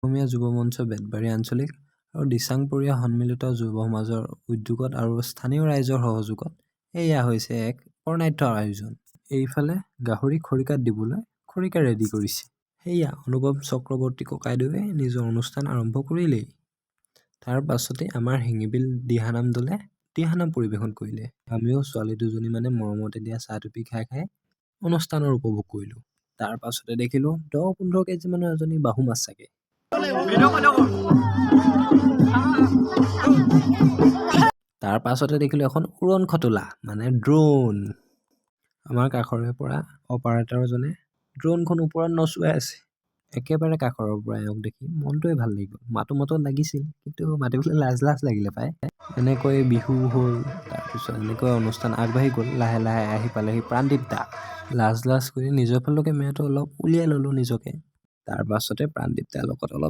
অসমীয়া যুৱ মঞ্চ বেতবাৰী আঞ্চলিক আৰু দিচাংপৰীয়া সন্মিলিত যুৱ সমাজৰ উদ্যোগত আৰু স্থানীয় ৰাইজৰ সহযোগত এয়া হৈছে এক বৰ্ণাঢ্য আয়োজন। এইফালে গাহৰি খৰিকাত দিবলৈ খৰিকা ৰেডি কৰিছে। সেয়া অনুপম চক্ৰৱৰ্তী ককাইদেৱে নিজৰ অনুষ্ঠান আৰম্ভ কৰিলেই। তাৰ পাছতে আমাৰ শিঙিবিল দিহানাম দলে দিহানাম পৰিৱেশন কৰিলে। আমিও ছোৱালী দুজনীমানে মৰমতে দিয়া চাহ টুপি খাই খাই অনুষ্ঠানৰ উপভোগ কৰিলো। তাৰ পাছতে দেখিলো 10-15 কেজি মানৰ এজনী বাহু মাছ চাগে। তাৰ পাছতে দেখিলো এখন উৰণ খটোলা মানে ড্ৰোন। আমাৰ কাষৰে পৰা অপাৰেটৰজনে ড্ৰোনখন ওপৰত নচুৱাই আছে। একেবাৰে কাষৰৰ পৰা এওঁক দেখি মনটোৱে ভাল লাগি গ'ল। মাতো লাগিছিল, কিন্তু মাতিবলৈ লাজ লাগিলে পায়। এনেকৈ বিহু হ'ল, তাৰপিছত এনেকৈ অনুষ্ঠান আগবাঢ়ি গ'ল। লাহে লাহে আহি পালেহি প্ৰাণদীপ দা। লাজ কৰি নিজৰ ফালৰ কেমেৰাটো অলপ উলিয়াই ল'লো নিজকে। তাৰ পাছতে প্ৰাণদীপ দাৰ লগত অলপ